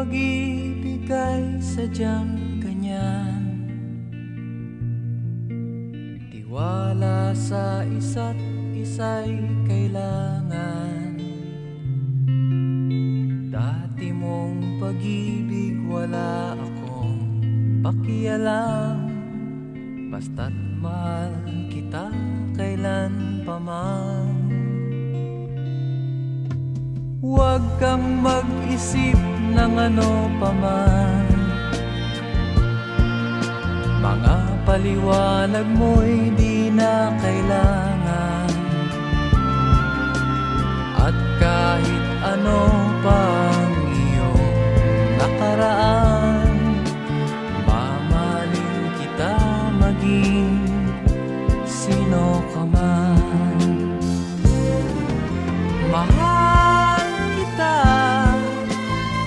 pag-ibig ay sadyang ganyan. Tiwala sa isa't isa'y kailangan. Dati mong pag-ibig wala akong pakialam, basta't mahal kita kailan pa man. Huwag kang mag-isip ng ano pa man, mga paliwanag mo'y di na kailangan. At kahit ano pang iyong nakaraan, mamahalin kita maging sino ka man. Mahal kita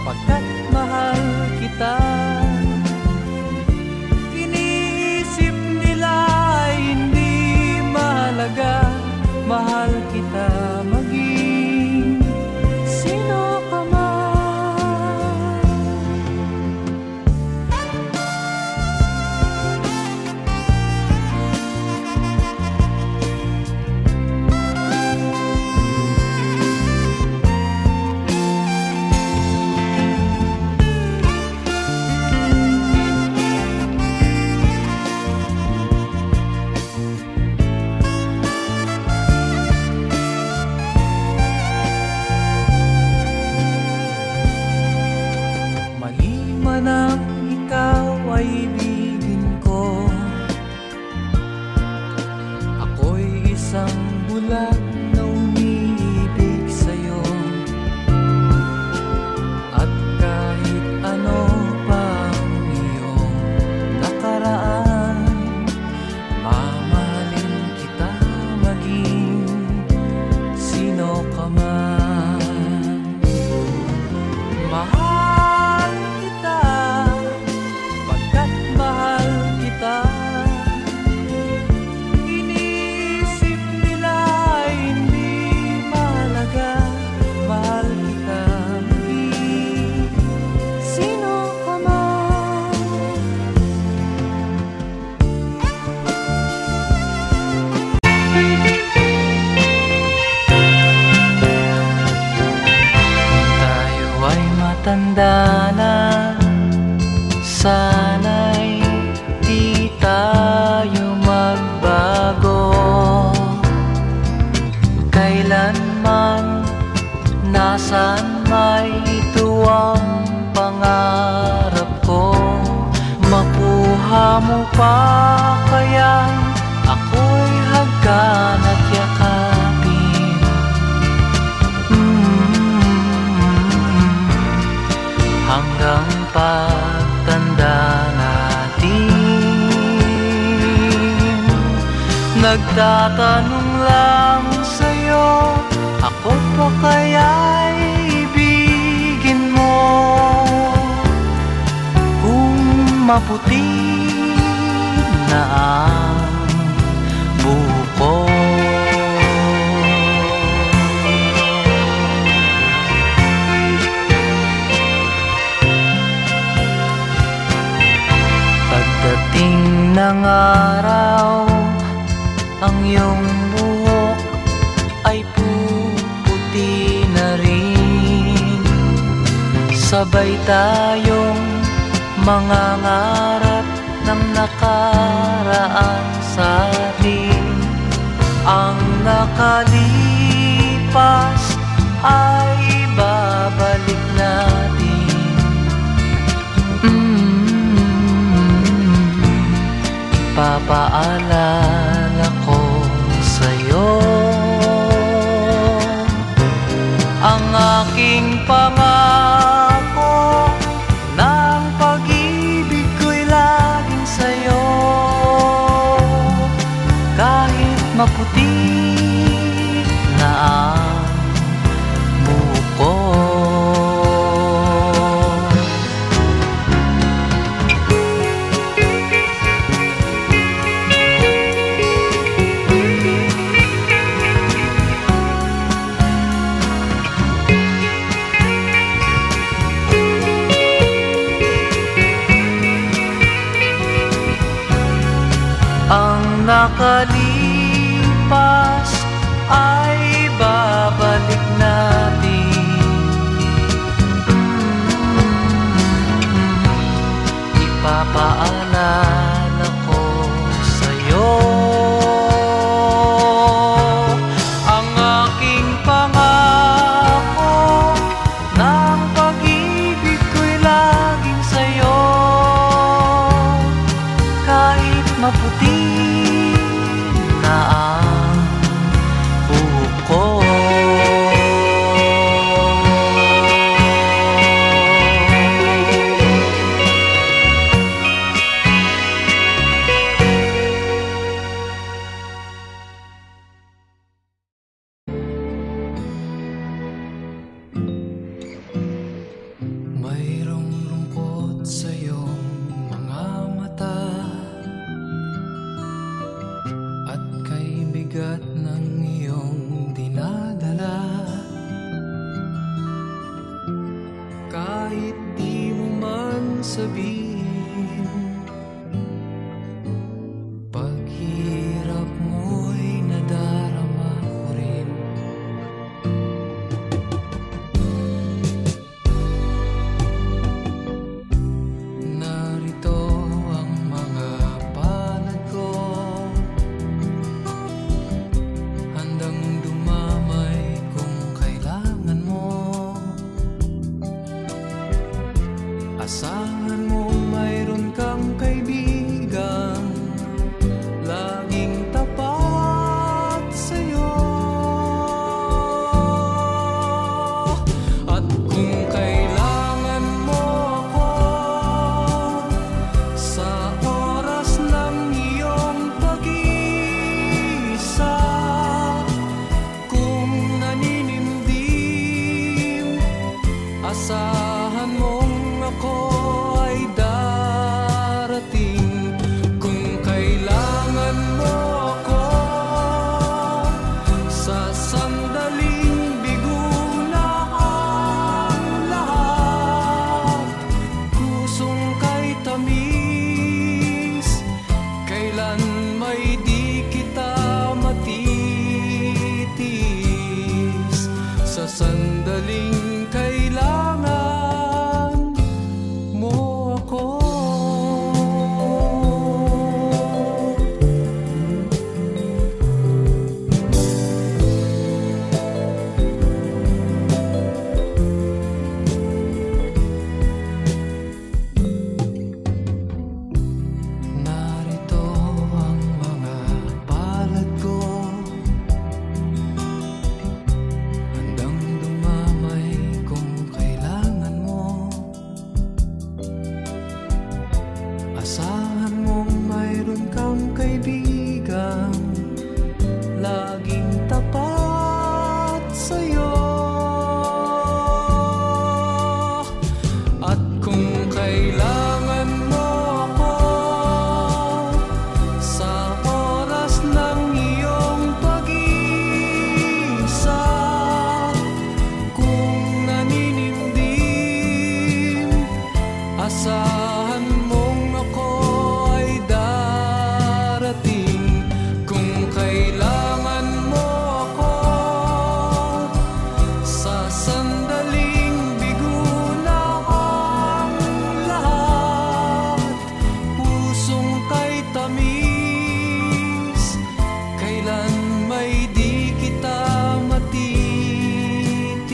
pagkat mahal kita. Iniisip nila ay hindi mahalaga. Mahal kita maging sino ka man. Nang ikaw ay ibigin ko, ako'y isang bulag na umiibig sa'yo. At kahit ano pang iyong nakaraan, mamahalin kita maging sino ka man. Mahal kita pagkat mahal kita. Iniisip nila ay hindi mahalaga. Mahal kita maging sino ka man. Tayo ay matanda na, sana'y di tayo magbago. Kailanman, nasaan may ito ang pangarap ko. Makuha mo pa kaya ako'y hagkan at yakapin. Hanggang pagtanda natin, nagtatanong lang sa'yo, ako pa kaya'y ibigin mo? Kung maputi na ang buko. Pagdating ng araw, ang iyong buhok ay puputi na rin. Sabay tayong mangangarap ng nakaraan sa atin. Ang nakalipas ay babalik natin. Ipapaalala ko sa'yo ang aking pangako, ng pag-ibig ko'y laging sa'yo. Kahit maputi na ang buko. nakalipas ay babalik natin. Ipapaalala ko sa'yo ang aking pangako ng pag-ibig ko'y laging sa'yo. Kahit maputi na ang buhok ko, mayroong lungkot sa iyong mga mata at kay bigat ng iyong dinadala. Kahit di mo man sabihin, paghirap mo'y nadarama ko rin. Narito ang mga palad ko, handang dumamay kung kailangan mo. Asahan mo mayroon kang kaibigang laging tapat sa'yo. At kung kailangan mo ako sa oras ng iyong pag-iisa, kung naninimdim, asahan mong ako ay darating. Kung kailangan mo ako sa sandaling bigo na ang lahat, pusong kay tamis, kailan may di kita matitis. Sa sandaling kailangan mo ako. Narito ang mga palad ko, handang dumamay kung kailangan mo. Asahan mong mayroon kang kaibigang laging tapat sa'yo. At kung kailangan mo ako sa oras ng iyong pag-iisa, kung naninimdim, asahan mong ako ay darating. Kung kailangan mo ako sa sandaling bigo na ang lahat, pusong kay tamis, kailan may di kita matitis.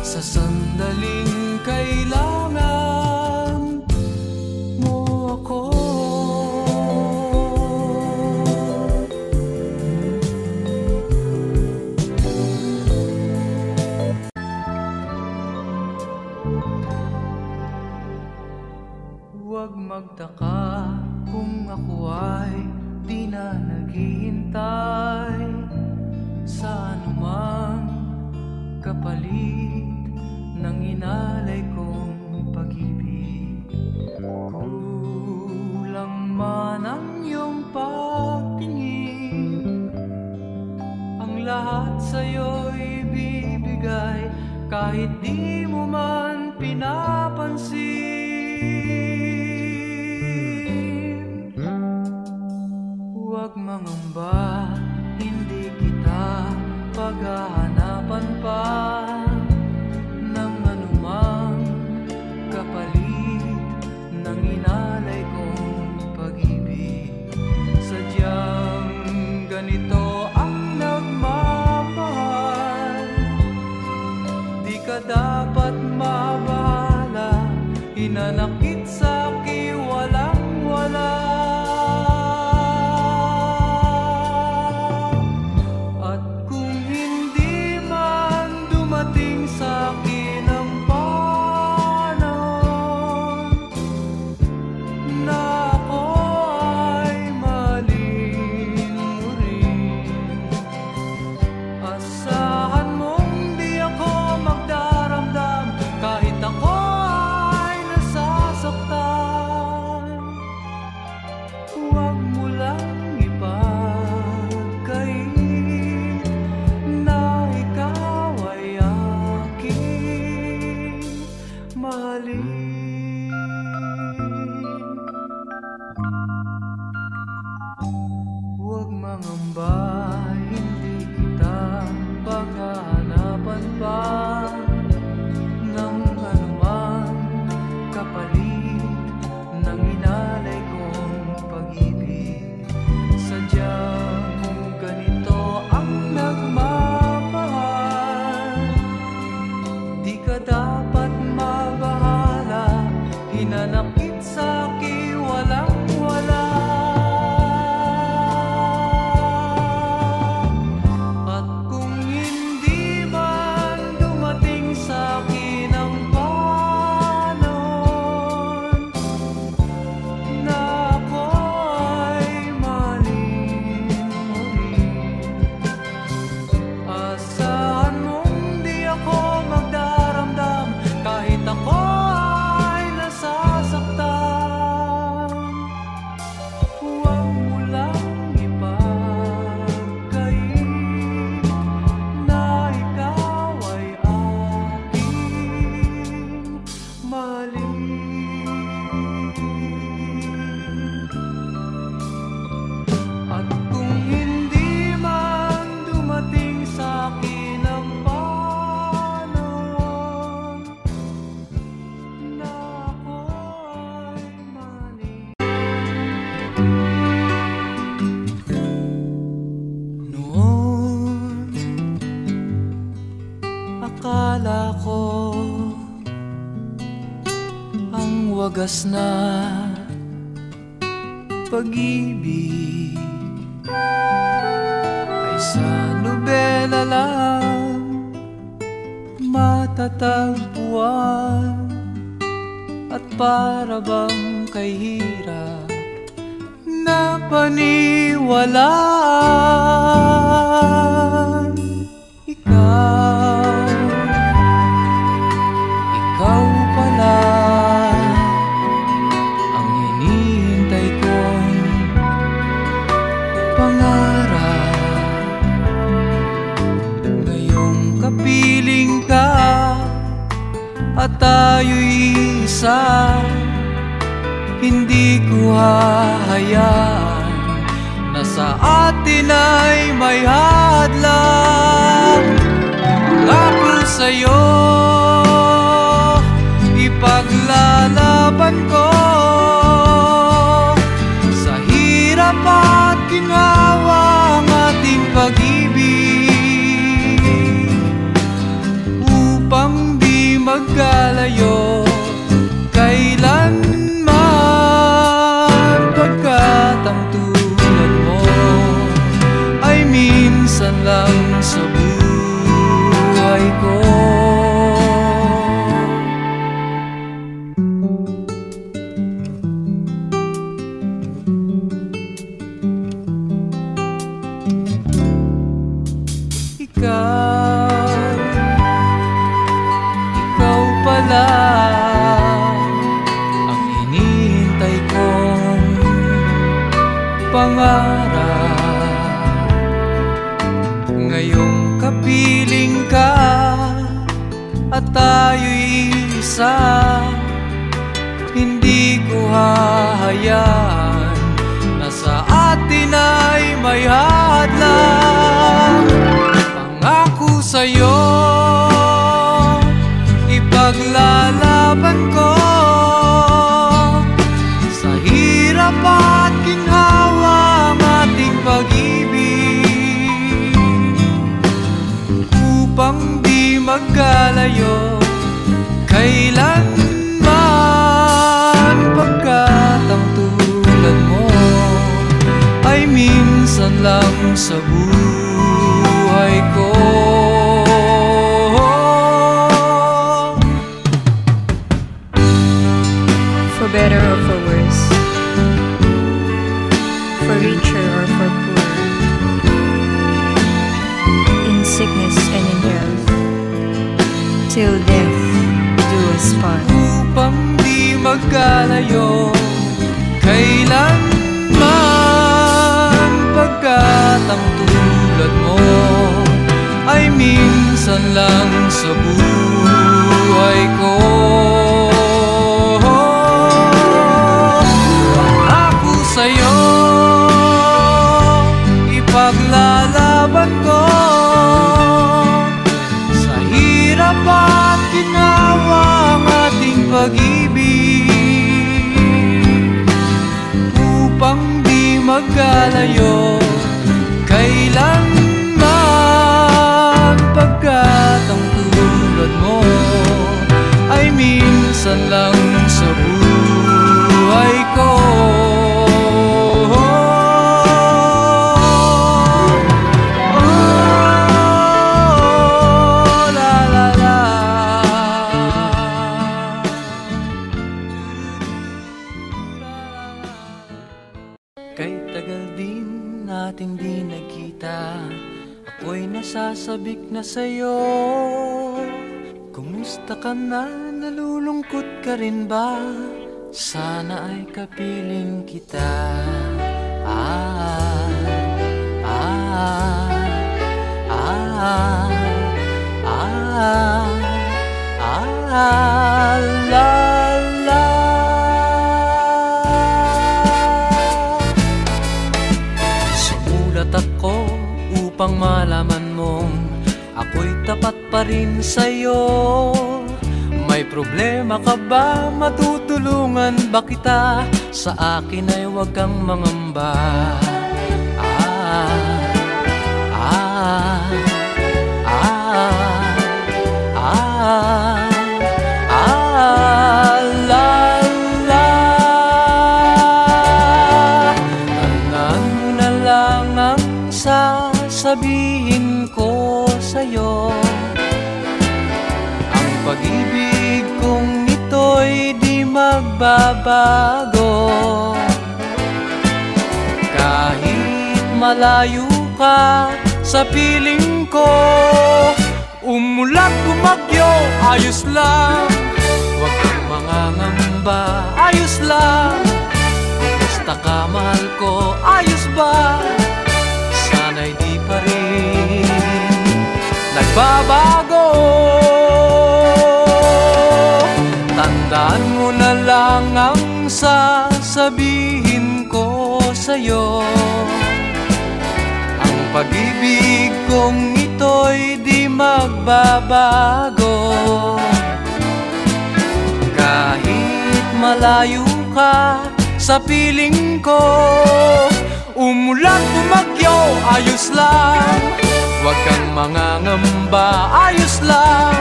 Sa sandaling kailangan mo ako. Huwag magtaka kung ako ay di na naghihintay sa anumang kapalit ng inalay kong pag-ibig. Kulang man ang iyong pagtingin, ang lahat sa'yo'y bibigay kahit di mo man pinapansin. Huwag mangamba, hindi kita paghahanapan pa ng anumang kapalit ng inalay kong pag-ibig. Sadyang ganito ang nagmamahal, di ka dapat mabahala, hinanakit sa'ki walang-wala. Huwag mangamba, hindi kita paghahanapan pa ng anumang kapalit ng inalay kong pag-ibig. Sadyang ganito ang nagmamahal, di ka dapat mabahala, hinanakit sa'ki walang-wala. Akala ko ang wagas na pag-ibig ay sa nobela lang matatagpuan, at para bang kay hirap na paniwalaan. Ikaw pala ang hinihintay kong pangarap. Ngayong kapiling ka at tayo'y isa, hindi ko hahayaan na sa atin ay may hadlang. Pangako sa'yo, ipaglalaban ko sa hirap at ginhawa ang ating pag-ibig, upang di magkalayo kailanman, pagkat ang tulad mo ay minsan lang sa buhay ko. Ikaw pala ang hinihintay kong pangarap. Ngayong kapiling ka at tayo'y isa, hindi ko hahayaan na sa atin ay may hadlang. Pangako sa'yo, ipaglalaban ko sa hirap at ginhawa ang ating pag-ibig, upang di magkalayo kailanman, pagkat ang tulad mo ay minsan lang sa buhay ko. For better or for worse, for richer or for poor, in sickness and in health, till death do us part. Upang di magkalayo kailanman, pagkat ang tulad mo ay minsan lang sa buhay ko. Pangako sa'yo, ipaglalaban ko sa hirap at ginawa ang ating pag-ibig, upang di magkalayo kailanman, pagkat ang tulad mo ay minsan lang sa buhay ko. Kay tagal din nating di nagkita, ako'y nasasabik na sa'yo. Kumusta ka na? Nalulungkot ka rin ba? Sana ay kapiling kita. Ah, ah, ah, ah, ah, la, la. Sumulat ako upang malaman mong ako'y tapat pa rin sa'yo. May problema ka ba? Matutulungan ba kita? Sa akin ay huwag kang mangamba. Ah, ah, ah, ah, ah, la, la. Tandaan mo na lang ang sasabihin ko sa'yo. Ang pag-ibig kong ito'y di magbabago, kahit malayo ka sa piling ko. Umulat bumagyo, ayos lang, huwag kang mangangamba, ayos lang. Kumusta ka, mahal ko, ayos ba? Sana'y di pa rin nagbabago. Tandaan mo na lang ang sasabihin ko sa'yo. Ang pag-ibig kong ito'y di magbabago, kahit malayo ka sa piling ko. Umulan bumagyo, ayos lang, huwag kang mangangamba, ayos lang.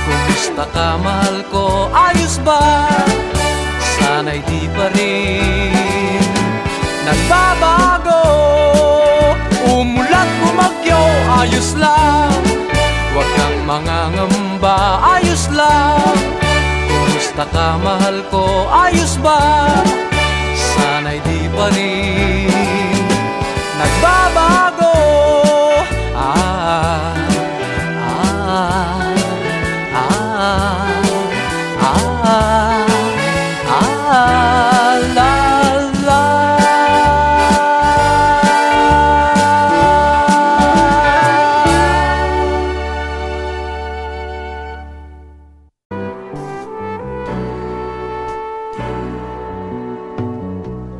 Kumusta ka, mahal ko, ayos ba? Sana'y di pa rin nagbabago. Umulan bumagyo, ayos lang, huwag kang mangangamba, ayos lang. Kumusta ka, mahal ko, ayos ba? Sana'y di pa rin nagbabago. Ah, ah, ah, ah, ah, la, la.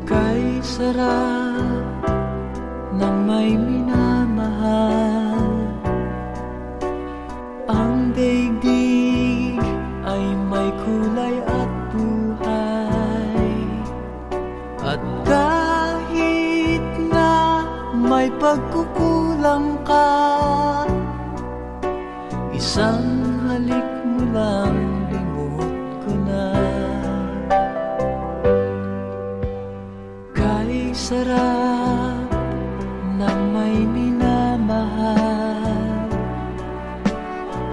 Kay sarap Isang halik mo lang, limot ko na. Kay sarap na may minamahal,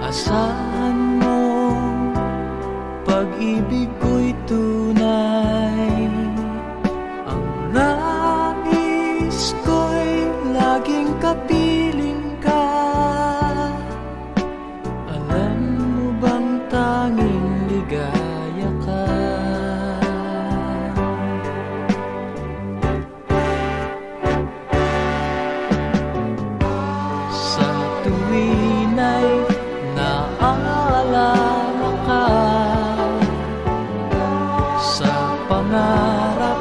asahan mo pag-ibig ko'y tunay. Ang nais ko'y laging kapiling ka. Alam mo bang tanging ligaya ka? Sa tuwin ay naaalala ka, sa pangarap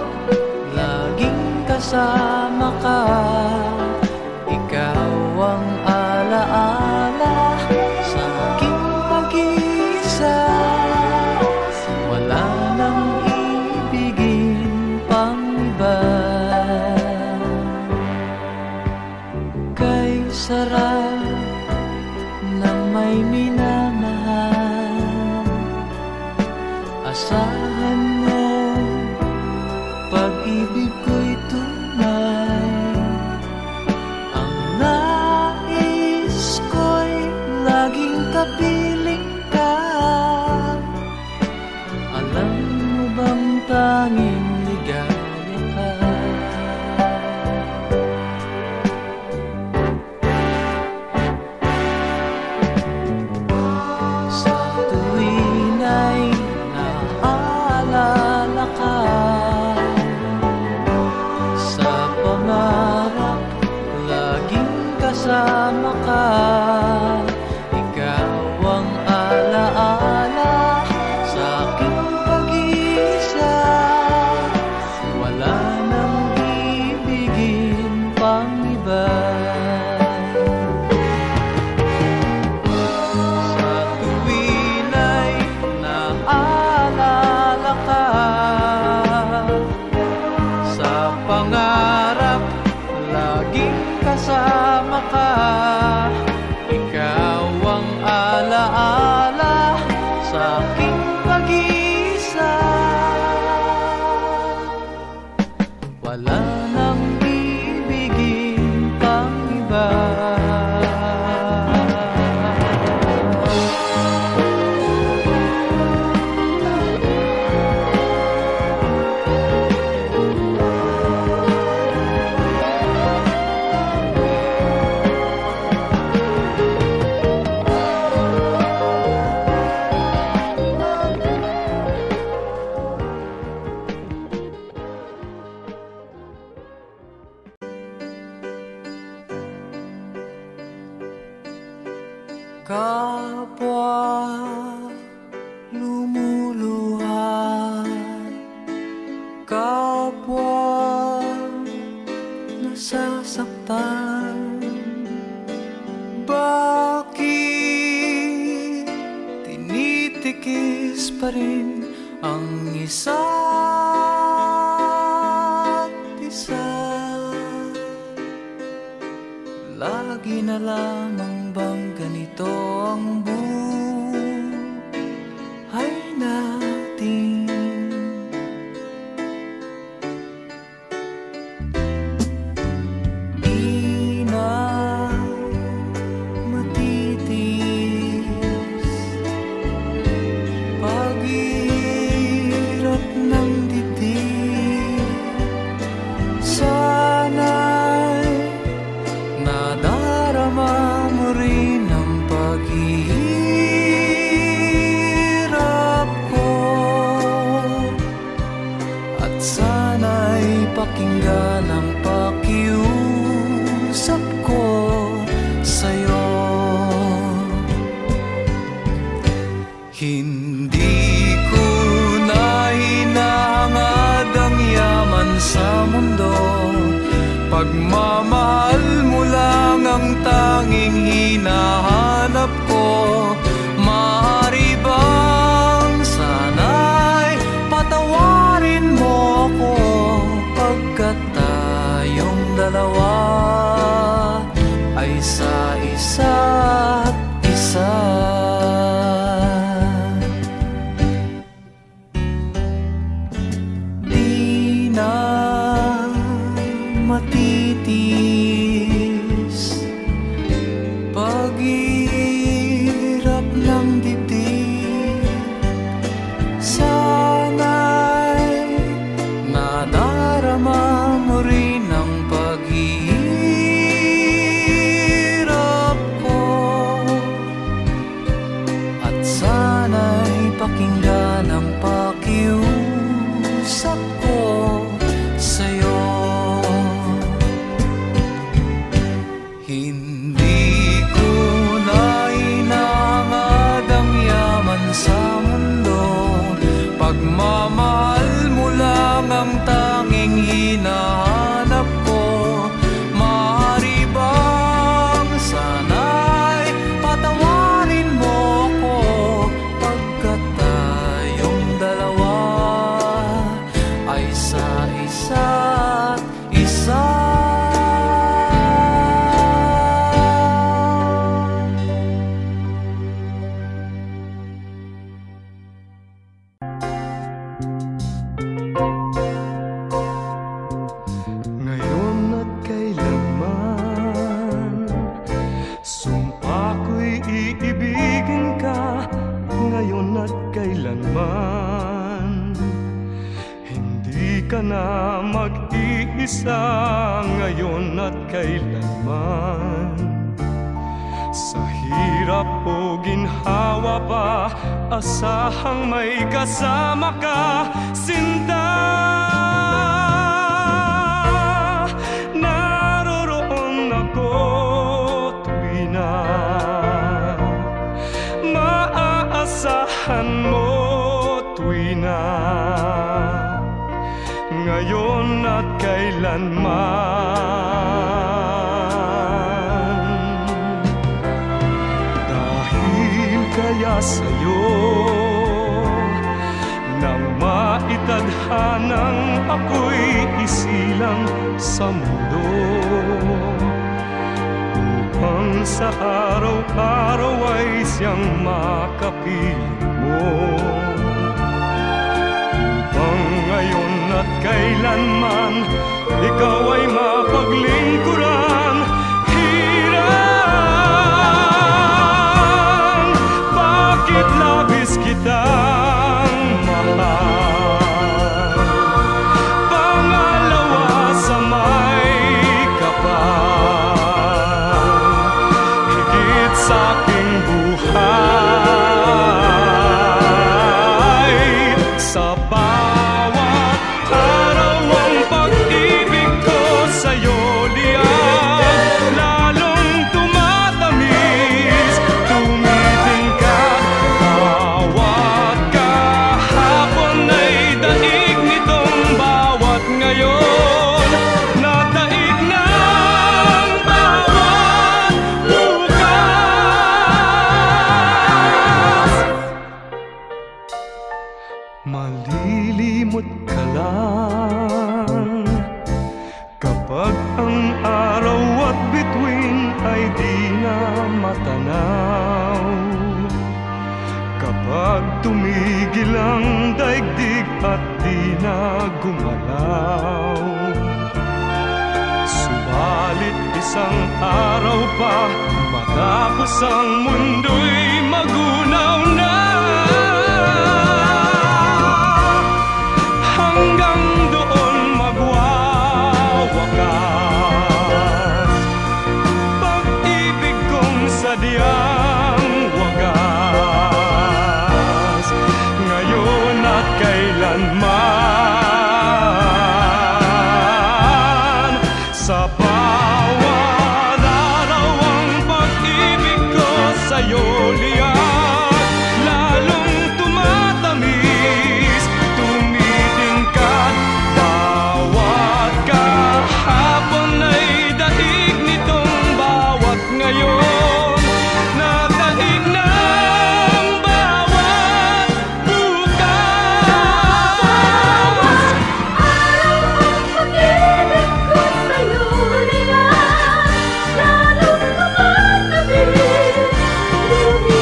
laging kasama ka. Ikaw ang alaala sa aking pag-iisa. Wala nang ibigin pang iba. Kay sarap ng may minamahal, asahan mo pag-ibig ko'y tunay. Ang nais ko'y laging kapiling ka. Alam mo bang tanging ligaya ka? Sa tuwin ay naaalala ka, sa pangarap laging kasama ka. Ikaw ang alaala sa aking pag-iisa. Wala nang ibigin pang iba. Sa tuwin ay naaalala ka, sa pangarap laging kasama ka. Ikaw ang alaala sa aking pag-iisa. Wala nang ibigin pang iba. Kapwa lumuluha, kapwa nasasaktan. Bakit tinitikis pa rin ang isa't isa? Lagi na lamang bang ganito ang buhay natin? Di na matitis paghirap ng dibdib. Sana'y nadarama mo rin ang paghihirap ko, at sana'y pakinggan ang pakiusap ko sa'yo. Hindi ko na hinahangad ang yaman sa mundo, pagmamahal mo lang ang tanging hinahanap ko. Maaari bang sana'y patawarin mo ako, pagkat tayong dalawa ay sa isa't isa. isa. Di na matitis paghirap ng dibdib. Sana'y nadarama mo rin ang paghihirap ko, at sana'y pakinggan ang pakiusap ko sa'yo. Hindi ko na inangad ang yaman sa mundo, pagmamahal mo lang ang tanging hinahanap ko. Maaari bang sana'y patawarin mo ko, pagkat tayong dalawa ay sa isa't isa. Ngayon at kailanman, sumpa ko'y iibigin ka. Ngayon at kailanman, hindi ka na mag-iisa. Ngayon at kailanman, sa hirap o ginhawa pa, asahang may kasama ka, sinta. Naroroon ako tuwi na maaasahan mo, tuwi na ngayon at kailanman. Dahil kaya sa'yo nang maitadhanang ako'y isilang sa mundo, upang sa araw-araw ay siyang makapiling mo, upang ngayon at kailanman ikaw ay mapaglingkuran. Hirang, bakit labis kitang mahal? Pangalawa sa may kapal, higit sa aking buhay. Sa bawat araw ang pag-ibig ko sa'yo liyan, lalong tumatamis, tumitingkad. Bawat kahapon ay daig nitong bawat ngayon, nadaig ng bawat bukas. Malilimot ka lang kapag ang araw at bituin ay di na matanaw, kapag tumigil ang daigdig at di na gumalaw. Subalit isang araw pa matapos ang mundo'y magunaw na, hanggang doon magwawakas pag-ibig kong sadyang wagas. Ngayon at kailanman, sa bawat araw ang pag-ibig ko sa'yo liyan, lalong tumatamis, tumitingkad. Bawat kahapon ay daig nitong bawat ngayon, nadaig ng bawat bukas. Araw ang pag-ibig ko sa'yo liyan, lalong tumatamis, tumitingkad.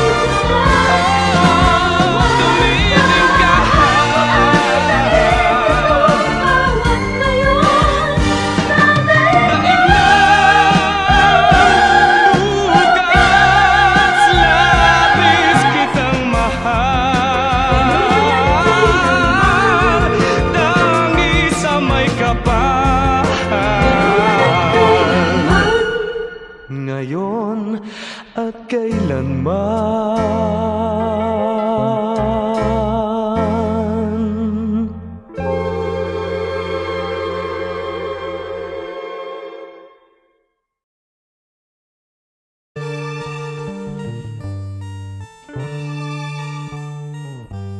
at kailanman.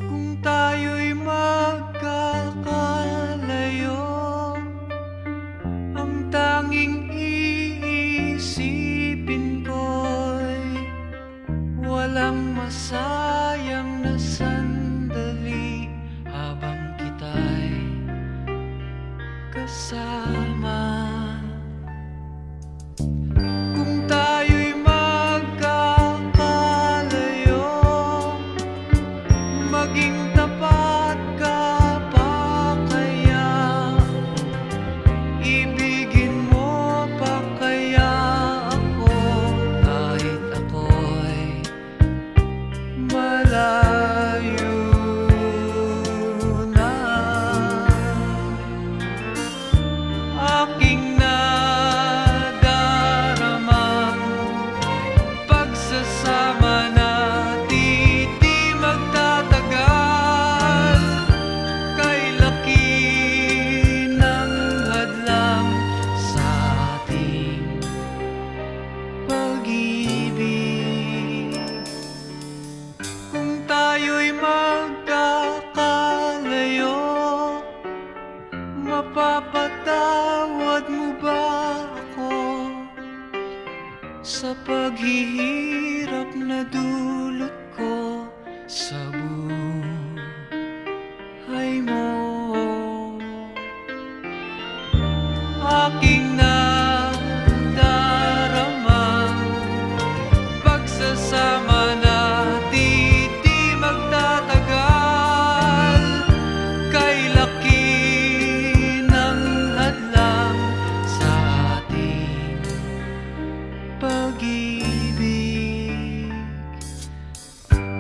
Kung tayo'y magkakalayo, ang tanging iisipin ko'y walang masayang na sandali habang kita'y kasama. Kung tayo'y magkakalayo, maging tapat ka pa kaya? Ibigin mo pa kaya ako kahit ako'y malayo na? Aking nadaramang pagsasama natin di magtatagal. Kay laki ng hadlang sa ating pag-ibig. Kung tayo'y magkakalayo, mapapatawad mo ba ako sa paghihirap na dulot ko sa buhay mo? Aking nadaramang pagsasama natin di magtatagal. Kay laki ng hadlang sa ating pag-ibig.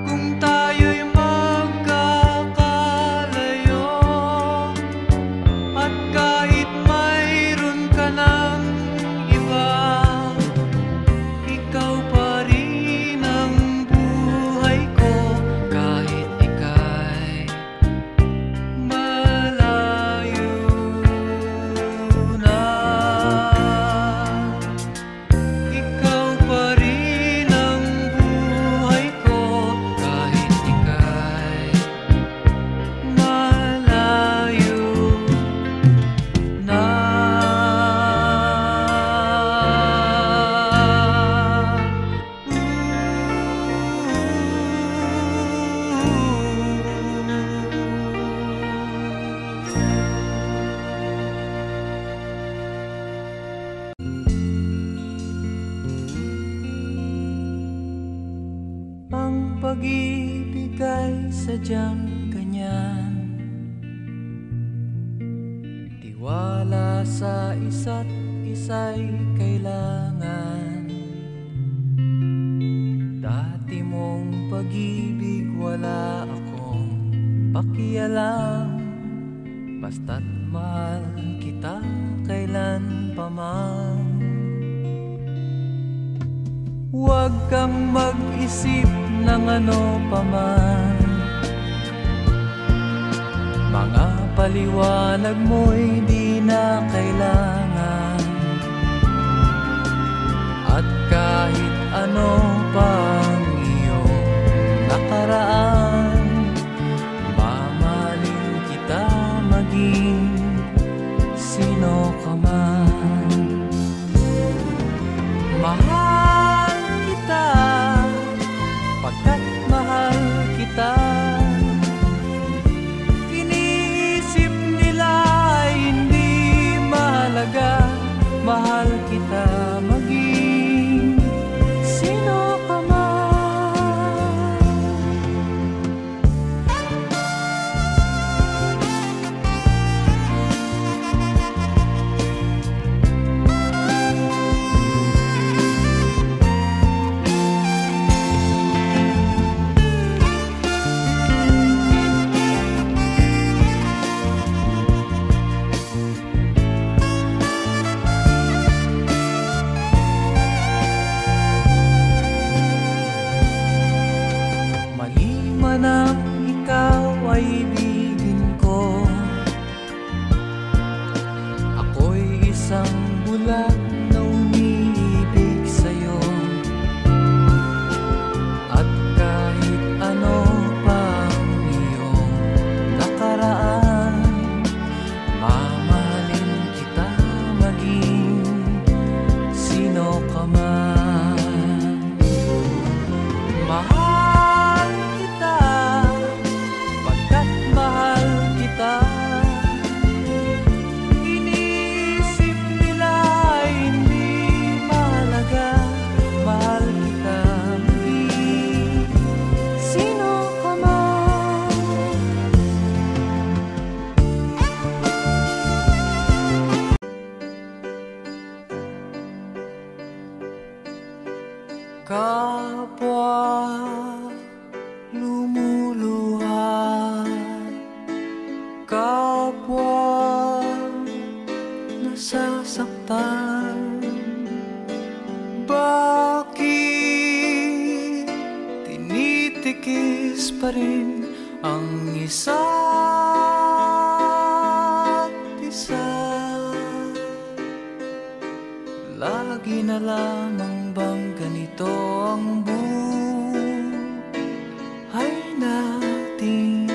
Kung tayo'y magkakalayo, at kahit mayroon ka ng iba, ikaw pa rin ang buhay ko kahit ika'y malayo na. Ikaw pa rin ang buhay ko kahit ika'y malayo na. Ang pag-ibig ay sadyang ganyan, tiwala sa isa't isa'y kailangan. Dati mong pag-ibig wala akong pakialam, basta't mahal kita kailan pa man. Huwag kang mag-isip ng ano paman, mga paliwanag mo'y di na kailangan. At kahit ano pang iyong nakaraan, mamahalin kita maging sino ka man. Mahal kita pagkat mahal kita. Iniisip nila ay hindi mahalaga, mahal kita maging sino kapwa lumuluha, kapwa nasasaktan. Bakit tinitikis pa rin ang isa't isa? Lagi na lamang bang ganito ang buhay natin?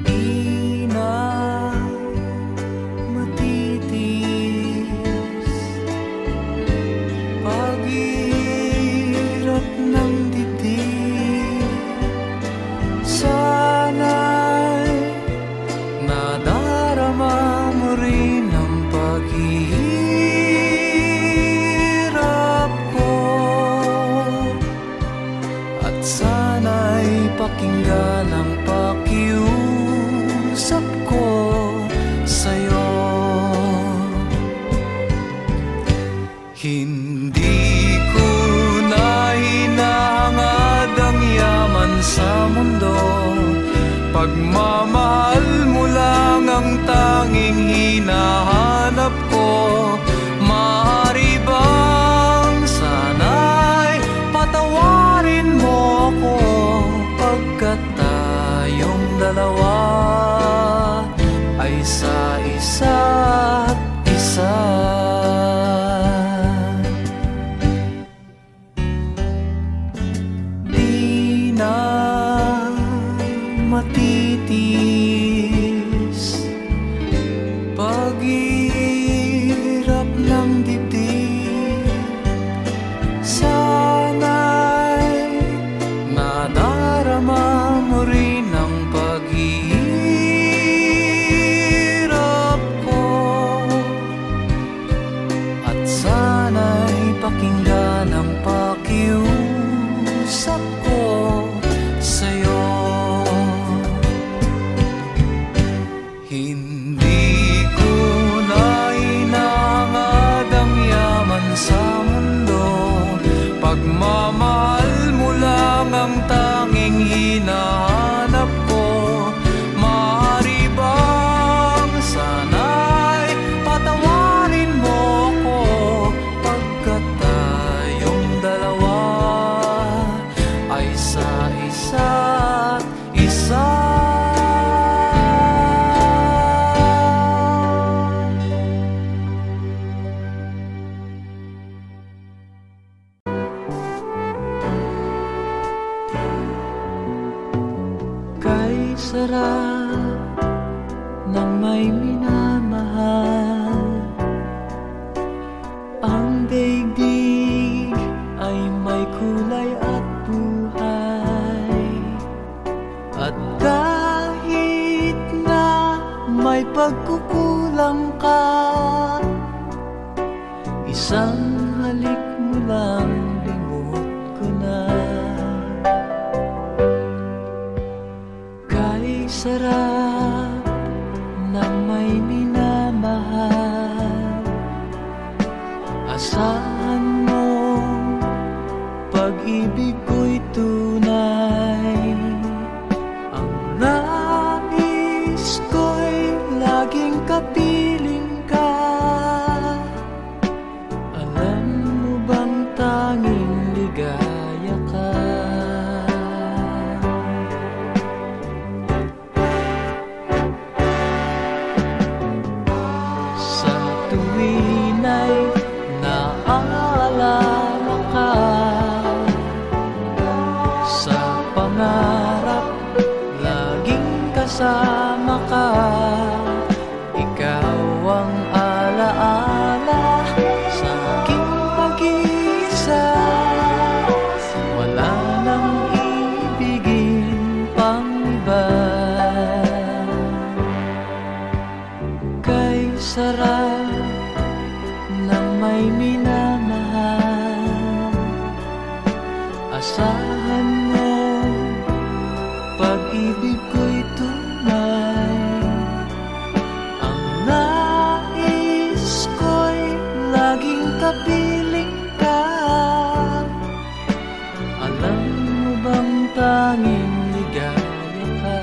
Di na matitis paghirap ng dibdib. Sana'y nadarama mo rin ang paghihirap ko, at sana'y pakinggan ang pakiusap ko sa'yo. Hindi ko na hinahangad ang yaman sa mundo, pagmamahal mo lang ang tanging hinahanap ko. Maaari bang sana'y patawarin mo ako, pagkat tayong dalawa ay sa isa't isa. Di na matitis paghirap ng dibdib. Sana'y nadarama mo rin ang paghihirap ko, at sana'y pakinggan ang pakiusap ko sa'yo. Hindi ko na hinahangad ang yaman sa mundo, pagmamahal mo lang ang tanging hinahanap ko. Maaari bang sana'y patawarin mo ako, pagkat tayong dalawa ay sa isa't isa. Kay sarap ng may minamahal, ang daigdig ay may kulay at buhay. At kahit na may pagkukulang ka, isang halik mo lang limot ko na. Kay sarap ng may minamahal, asahan mo pag-ibig ko'y tunay. Ang nais ko'y laging kapiling ka. Alam mo bang tanging ligaya ka? Sa tuwin ay naaalala ka, sa pangarap laging kasama ka. Ikaw ang alaala sa aking pag-iisa. Wala nang ibigin pang iba. Kay sarap ng may minamahal, asahan mo pag-ibig ko'y tunay. Ang nais ko'y mapiling ka. Alam mo bang tanging ligaya ka?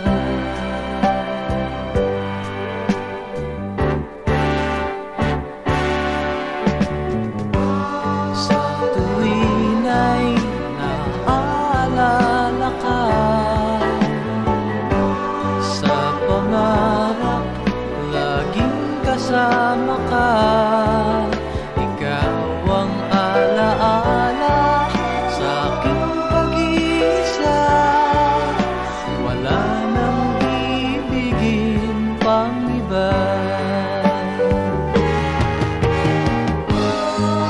Sa tuwin ay naaalala ka, sa pangarap laging kasama ka. Ikaw ang alaala sa aking pag-iisa. Wala nang ibigin pang iba.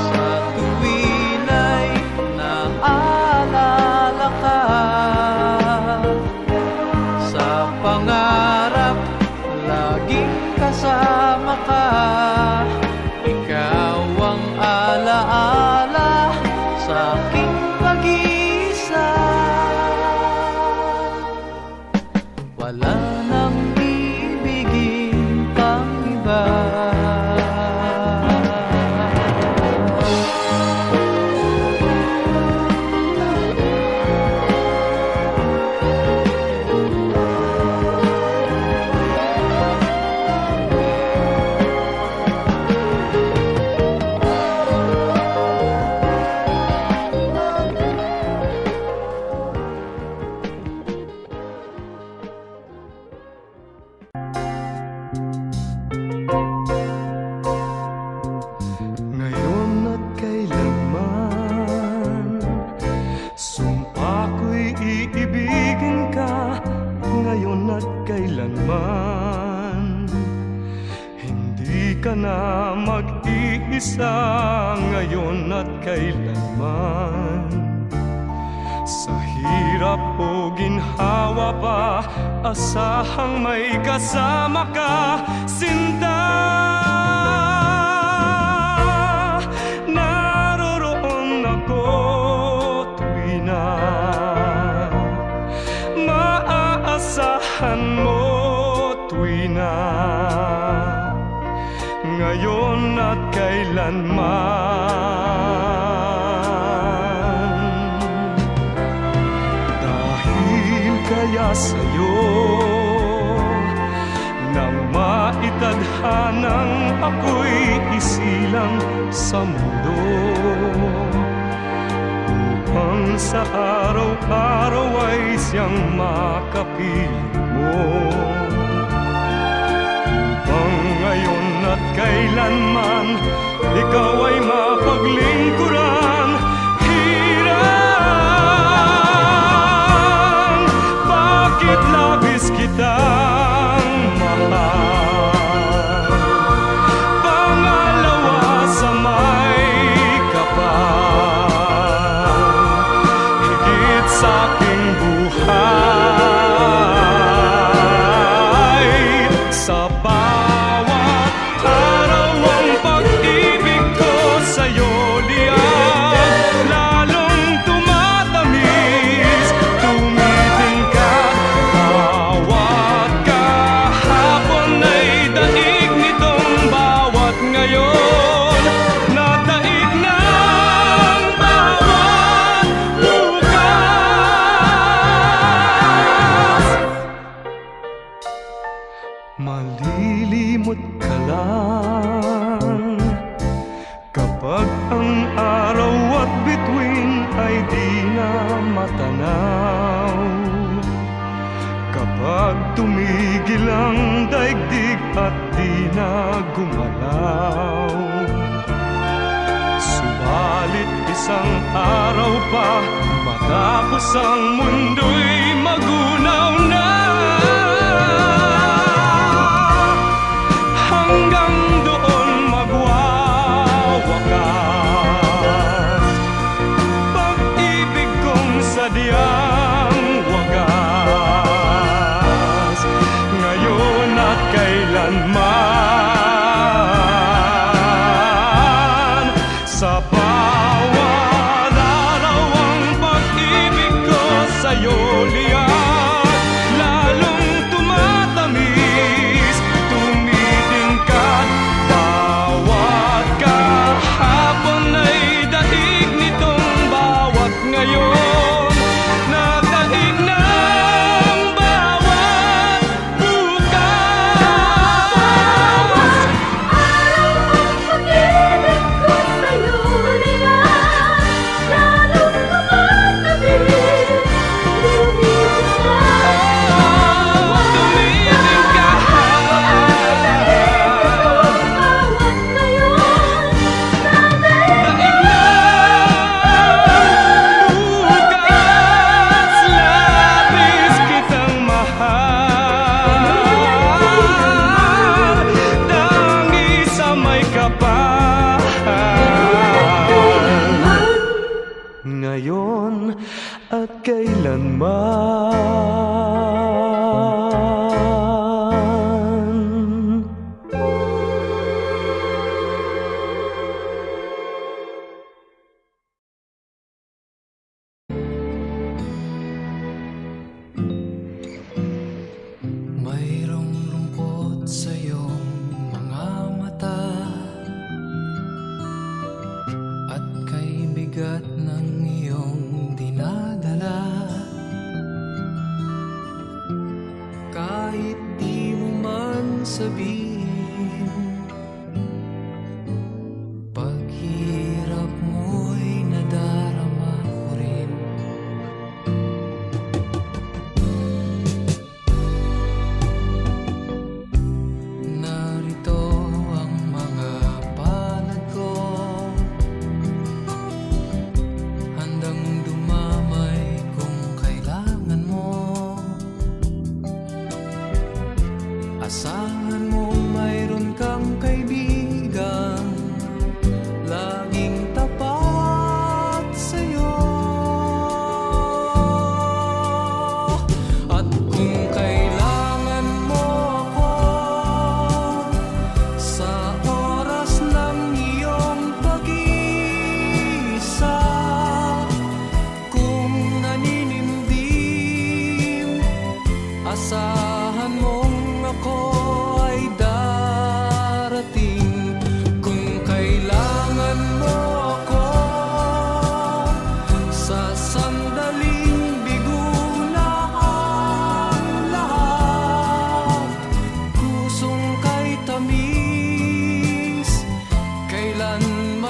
Sa tuwin ay naaalala ka, sa pangarap laging kasama ka. Ikaw ang alaala sa aking pag-iisa. Wala nang ibigin pang iba. Ngayon at kailanman, sumpa ko'y iibigin ka. Ngayon at kailanman, hindi ka na mag-iisa. Ngayon at kailanman, sa hirap o ginhawa pa, asahang may kasama ka, sinta. Naroroon ako tuwing na maaasahan mo, tuwing na ngayon at kailanman. Dahil kaya sa'yo nang maitadhanang ako'y isilang sa mundo, upang sa araw-araw ay siyang makapiling mo, upang ngayon at kailanman ikaw ay mapaglingkuran. Hirang, bakit labis kitang mahal? Pangalawa sa may kapal, higit sa aking buhay. Sa bawat araw ang pag-ibig ko sa'yo liyan, lalong tumatamis, tumiting ka. Bawat kahapon ay daig nitong bawat ngayon, nadaig ng bawat bukas. Malilimot ka lang kapag ang araw at bituin ay di na matanaw, kapag tumigil ang daigdig at di na gumalaw. Subalit isang araw pa matapos ang mundo'y magunaw na, hanggang doon magwawakas pag-ibig kong sadyang wagas. Ngayon at kailanman, sa bawat araw ang pag-ibig ko sa'yo liyan,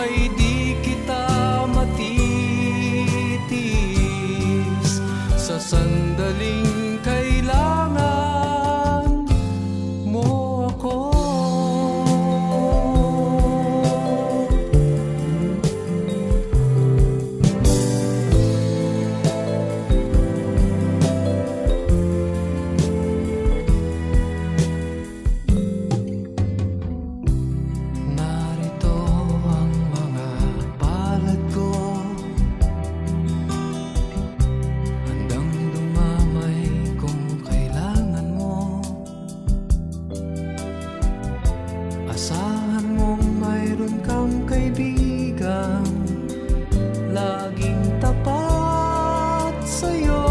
may di kita matitis sa sandaling kailangan mo ako. Asahan mong mayroon kang kaibigang laging tapat sa'yo.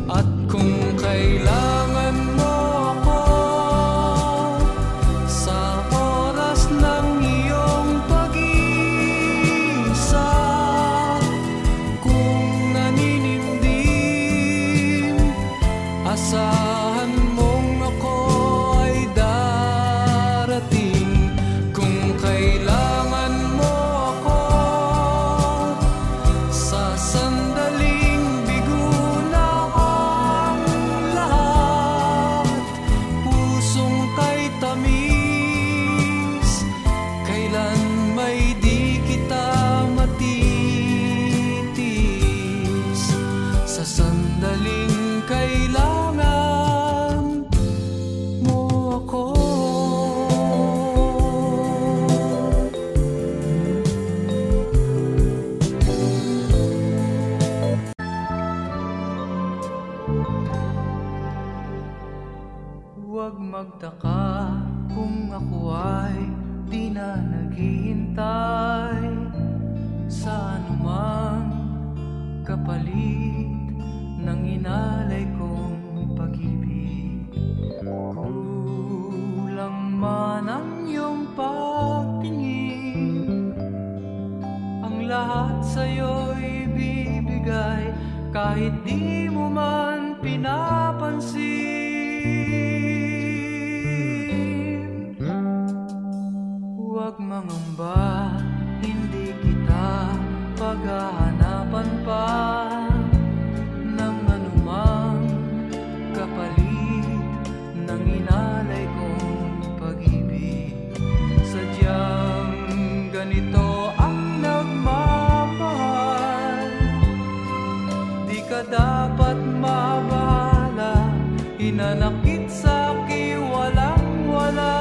At kung kailangan mo ako sa oras ng iyong pag-iisa, kung naninimdim, asahan mong ako ay darating. Kung kailangan mo ako sa sandaling bigo na ang lahat, pusong kay tamis, kailan may di kita matitis sa sandaling kailangan mo ako. Huwag magtaka kung ako ay di na naghihintay sa anumang kapalit ng inalay kong pag-ibig. Kulang man ang iyong pagtingin, ang lahat sa'yo'y bibigay kahit di mo man pinapansin. Huwag mangamba, hindi kita paghahanapan pa ng anumang kapalit ng inalay kong pag-ibig. Sadyang ganito ang nagmamahal, di ka dapat mabahala, hinanakit sa'ki walang-wala.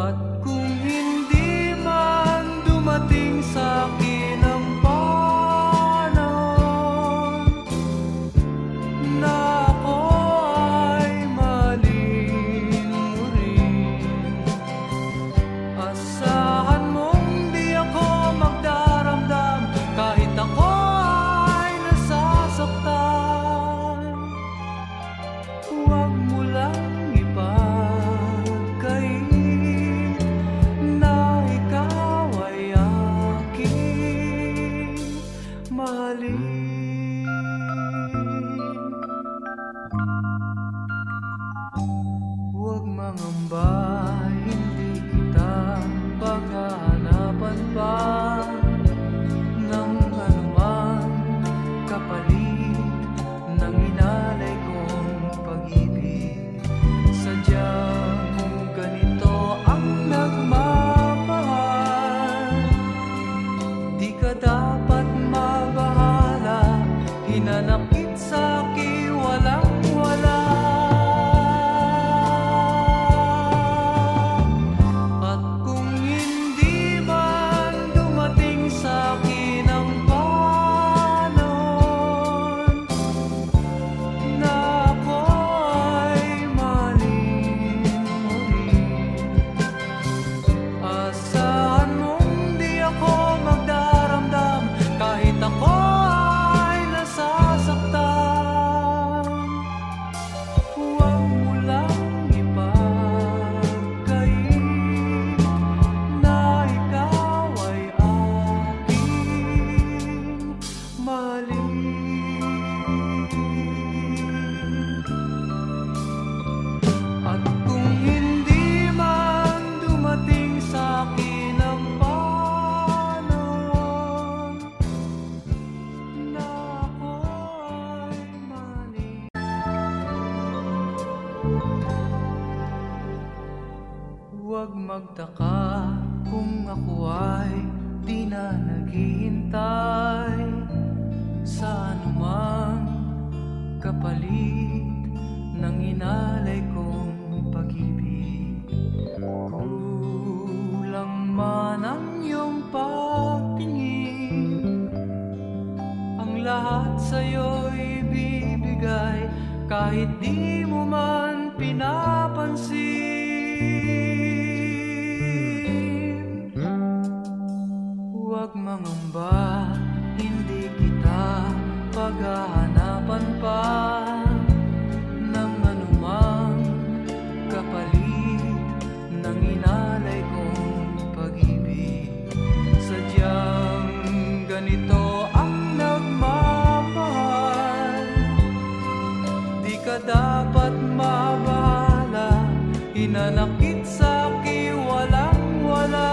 At kung hindi man dumating sa'kin ang panahon na ako ay mahalin mo rin, asahan mong di ako magdaramdam kahit ako ay nasasaktan. Huwag mo lang ipagkait na ikaw ay aking mahalin. Huwag mangamba, hindi kita paghahanapan pa ng anumang kapalit ng inalay kong pag-ibig. Sadyang ganito ang nagmamahal, di ka dapat mabahala, hinanakit sa'ki walang-wala. Huwag magtaka kung ako ay di na naghihintay sa anumang kapalit ng inalay kong pag-ibig. Kulang man ang iyong pagtingin, ang lahat sa'yo'y bibigay kahit di mo man pinapansin. Huwag mangamba, hindi kita paghahanapan pa ng anumang kapalit ng inalay kong pag-ibig. Sadyang ganito ang nagmamahal, di ka dapat mabahala, hinanakit sa'ki walang-wala.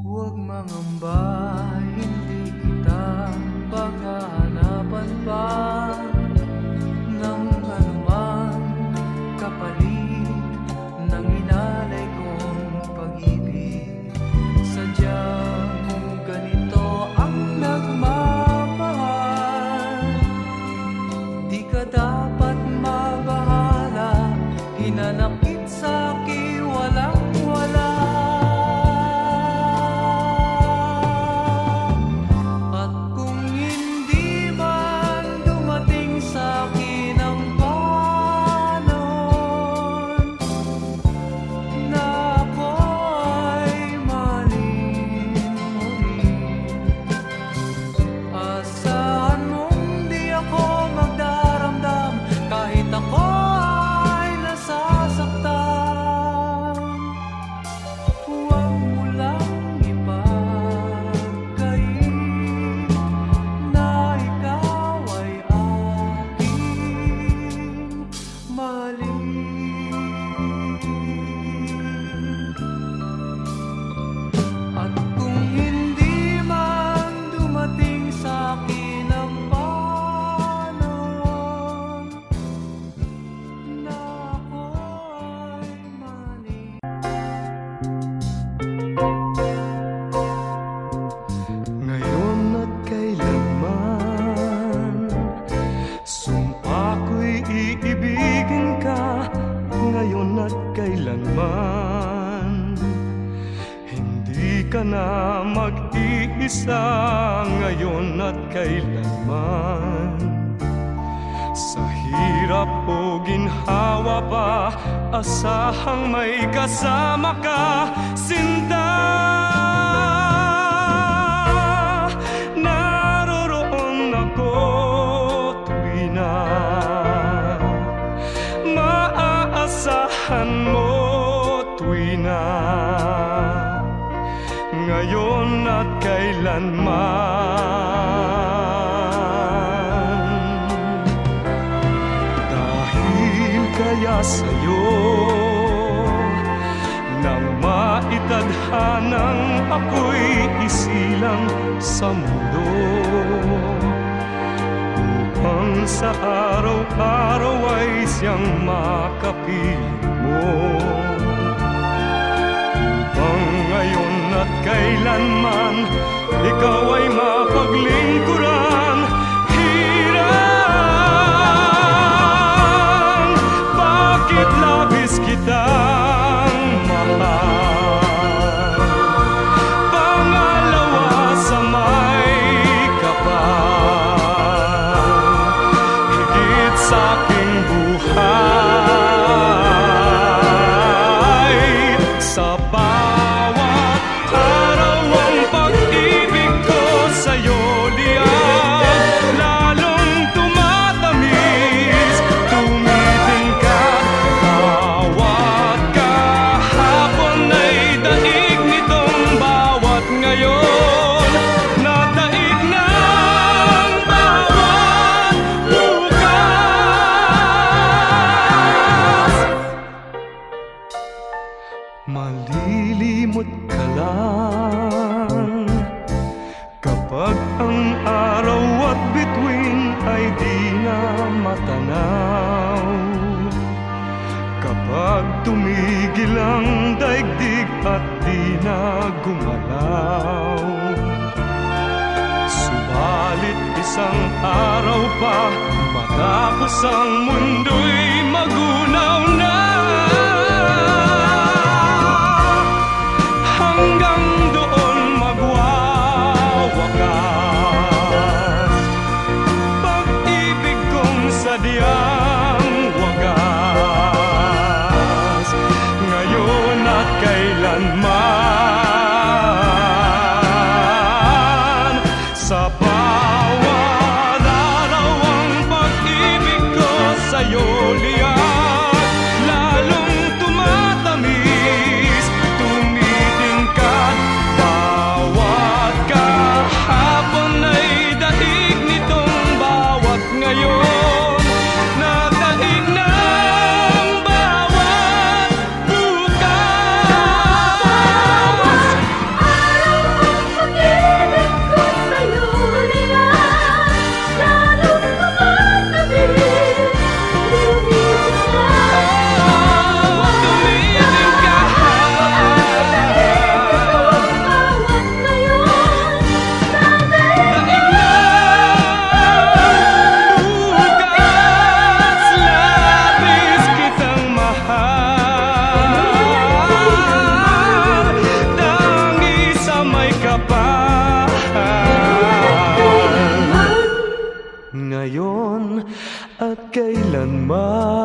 Huwag mangamba, hindi kita paghahanapan pa ng anumang kapalit ng inalay kong pag-ibig. Sadyang ganito ang nagmamahal, di ka dapat mabahala, hinanakit sa'ki walang-wala. Hindi ka na mag-iisa ngayon at kailanman. Sa hirap o ginhawa pa, asahang may kasama ka, sinta. Naroroon ako tuwi na maaasahan mo, tuwi na ngayon at kailanman. Dahil kaya sa'yo nang maitadhanang ako'y isilang sa mundo, upang sa araw-araw ay siyang makapiling mo, upang ngayon at kailanman ikaw ay mapaglingkuran. Hirang, bakit labis kitang mahal? Pangalawa sa may kapal, higit sa aking buhay. Kapag tumigil ang daigdig at di na gumalaw, subalit isang araw pa matapos ang mundo'y magunaw na. Hanggang doon magwawakas pag-ibig kong sadyang wagas, ngayon at kailanman. Sa bawat araw ang pag-ibig ko sa'yo liyan, lalong tumatamis, tumitingkad. Bawat kahapon ay daig nitong bawat ngayon, na daig ng bawat bukas. Labis kitang mahal, tangi sa may kapal, ngayon at kailanman.